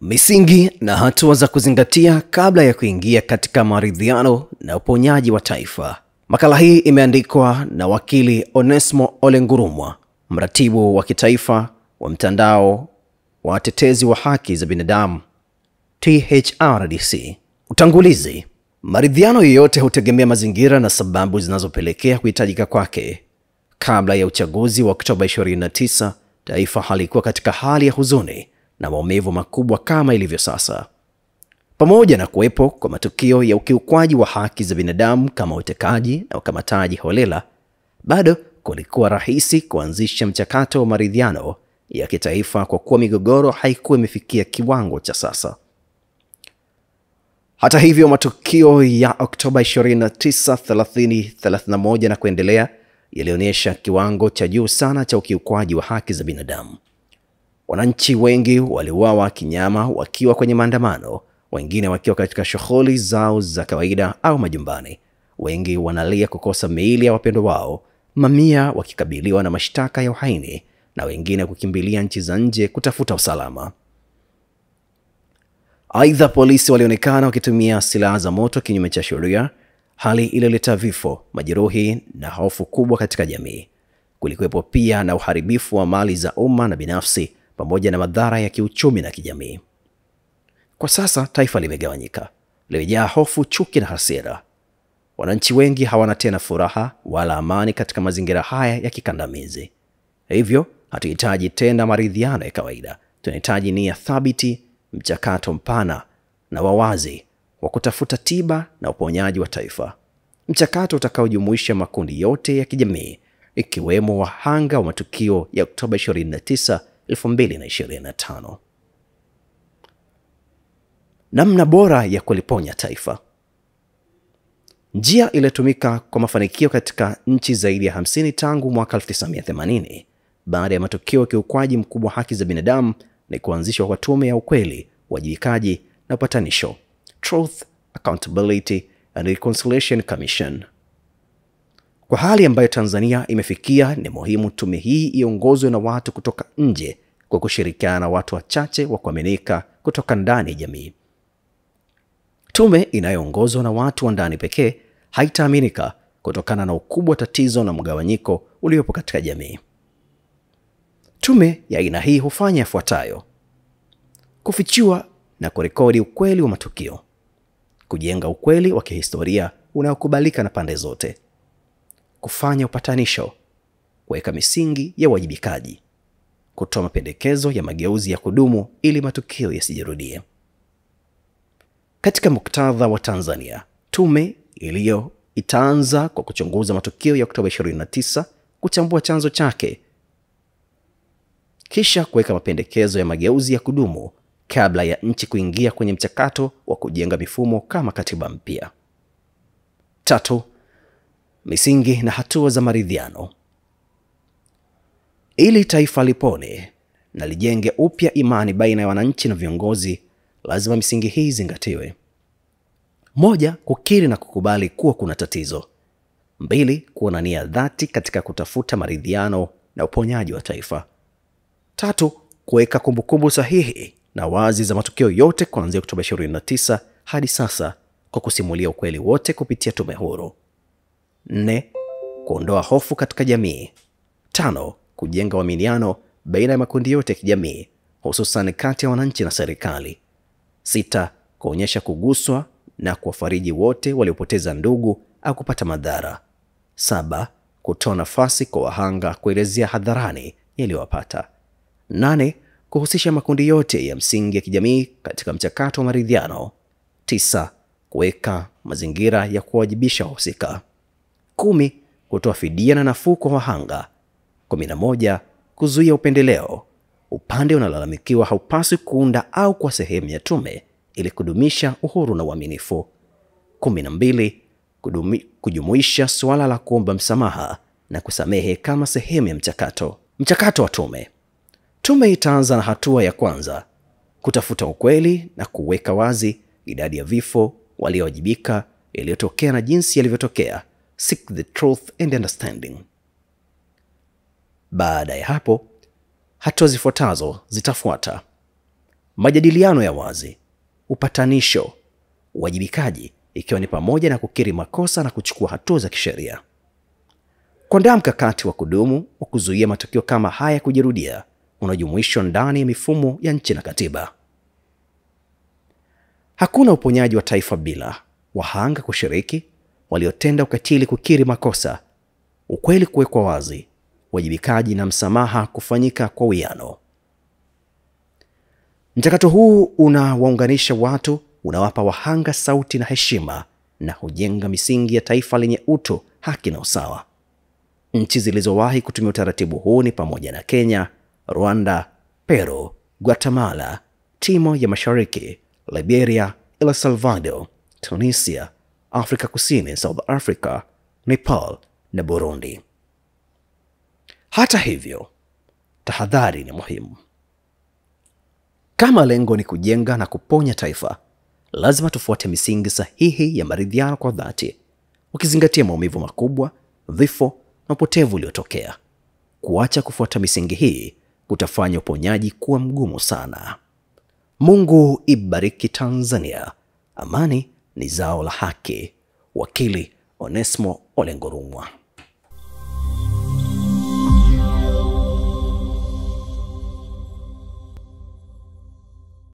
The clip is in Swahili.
Misingi na hatua za kuzingatia kabla ya kuingia katika maridhiano na uponyaji wa taifa. Makala hii imeandikwa na wakili Onesmo Ole Ngurumwa, mratibu wa kitaifa wa mtandao wa watetezi wa haki za binadamu THRDC. Utangulizi. Maridhiano yoyote hutegemea mazingira na sababu zinazopelekea kuhitajika kwake. Kabla ya uchaguzi wa Oktoba 29, taifa halikuwa katika hali ya huzuni na maumivu makubwa kama ilivyo sasa. Pamoja na kuwepo kwa matukio ya ukiukwaji wa haki za binadamu kama utekaji na ukamataji holela, bado kulikuwa rahisi kuanzisha mchakato wa maridhiano ya kitaifa kwa kuwa migogoro haikuwa imefikia kiwango cha sasa. Hata hivyo, matukio ya Oktoba 29, 30, 31 na kuendelea yalionyesha kiwango cha juu sana cha ukiukwaji wa haki za binadamu. Wananchi wengi waliuawa kinyama wakiwa kwenye maandamano, wengine wakiwa katika shughuli zao za kawaida au majumbani. Wengi wanalia kukosa miili ya wapendwa wao, mamia wakikabiliwa na mashtaka ya uhaini na wengine kukimbilia nchi za nje kutafuta usalama. Aidha, polisi walionekana wakitumia silaha za moto kinyume cha sheria, hali iliyoleta vifo, majeruhi na hofu kubwa katika jamii. Kulikuwepo pia na uharibifu wa mali za umma na binafsi pamoja na madhara ya kiuchumi na kijamii. Kwa sasa taifa limegawanyika, limejaa hofu, chuki na hasira. Wananchi wengi hawana tena furaha wala amani katika mazingira haya ya kikandamizi. Hivyo, hatuhitaji tena maridhiano ya kawaida. Tunahitaji nia thabiti, mchakato mpana na wawazi wa kutafuta tiba na uponyaji wa taifa. Mchakato utakaojumuisha makundi yote ya kijamii, ikiwemo wahanga wa matukio ya Oktoba 29, 2025. Namna bora ya kuliponya taifa. Njia iliyotumika kwa mafanikio katika nchi zaidi ya 50 tangu mwaka 1980 baada ya matukio ya kiukwaji mkubwa haki za binadamu ni kuanzishwa kwa tume ya ukweli, uwajibikaji na upatanisho, Truth, Accountability and Reconciliation Commission. Kwa hali ambayo Tanzania imefikia, ni muhimu tume hii iongozwe na watu kutoka nje kwa kushirikiana na watu wachache wa kuaminika kutoka ndani ya jamii. Tume inayoongozwa na watu wa ndani pekee haitaaminika kutokana na ukubwa wa tatizo na mgawanyiko uliopo katika jamii. Tume ya aina hii hufanya yafuatayo: kufichua na kurekodi ukweli wa matukio, kujenga ukweli wa kihistoria unaokubalika na pande zote, kufanya upatanisho, kuweka misingi ya uwajibikaji, kutoa mapendekezo ya mageuzi ya kudumu ili matukio yasijirudie. Katika muktadha wa Tanzania, tume itaanza kwa kuchunguza matukio ya Oktoba 29, kuchambua chanzo chake, kisha kuweka mapendekezo ya mageuzi ya kudumu kabla ya nchi kuingia kwenye mchakato wa kujenga mifumo kama katiba mpya. 3. Misingi na hatua za maridhiano. Ili taifa lipone na lijenge upya imani baina ya wananchi na viongozi, lazima misingi hii zingatiwe. 1. Kukiri na kukubali kuwa kuna tatizo. 2. Kuwa na nia dhati katika kutafuta maridhiano na uponyaji wa taifa. 3. Kuweka kumbukumbu sahihi na wazi za matukio yote kuanzia Oktoba 29 hadi sasa kwa kusimulia ukweli wote kupitia tume huru. 4. Kuondoa hofu katika jamii. 5. Kujenga uaminiano baina ya makundi yote ya kijamii, hususan kati ya wananchi na serikali. 6. Kuonyesha kuguswa na kuwafariji wote waliopoteza ndugu au kupata madhara. 7. Kutoa nafasi kwa wahanga kuelezea hadharani yaliyowapata. 8. Kuhusisha makundi yote ya msingi ya kijamii katika mchakato wa maridhiano. 9. Kuweka mazingira ya kuwajibisha wahusika. 10. Kutoa fidia na nafuu kwa wahanga. 11. Kuzuia upendeleo. Upande unalalamikiwa haupaswi kuunda au kwa sehemu ya tume ili kudumisha uhuru na uaminifu. 12. Kujumuisha suala la kuomba msamaha na kusamehe kama sehemu ya mchakato. Mchakato wa tume. Tume itaanza na hatua ya kwanza, kutafuta ukweli na kuweka wazi idadi ya vifo, waliowajibika, yaliyotokea na jinsi yalivyotokea. Seek the truth and understanding. Baada ya hapo, hatua zifuatazo zitafuata: majadiliano ya wazi, upatanisho, uwajibikaji, ikiwa ni pamoja na kukiri makosa na kuchukua hatua za kisheria. Kuandaa mkakati wa kudumu wa kuzuia matukio kama haya kujirudia unajumuishwa ndani ya mifumo ya nchi na katiba. Hakuna uponyaji wa taifa bila wahanga kushiriki, waliotenda ukatili kukiri makosa, ukweli kuwekwa wazi, uwajibikaji na msamaha kufanyika kwa uwiano. Mchakato huu unawaunganisha watu, unawapa wahanga sauti na heshima, na hujenga misingi ya taifa lenye utu, haki na usawa. Nchi zilizowahi kutumia utaratibu huu ni pamoja na Kenya, Rwanda, Peru, Guatemala, Timor ya Mashariki, Liberia, El Salvador, Tunisia, Afrika Kusini, South Africa, Nepal na Burundi. Hata hivyo, tahadhari ni muhimu. Kama lengo ni kujenga na kuponya taifa, lazima tufuate misingi sahihi ya maridhiano kwa dhati, ukizingatia maumivu makubwa, vifo na upotevu uliotokea. Kuacha kufuata misingi hii kutafanya uponyaji kuwa mgumu sana. Mungu ibariki Tanzania. Amani ni zao la haki. Wakili Onesmo Ole Ngurumwa.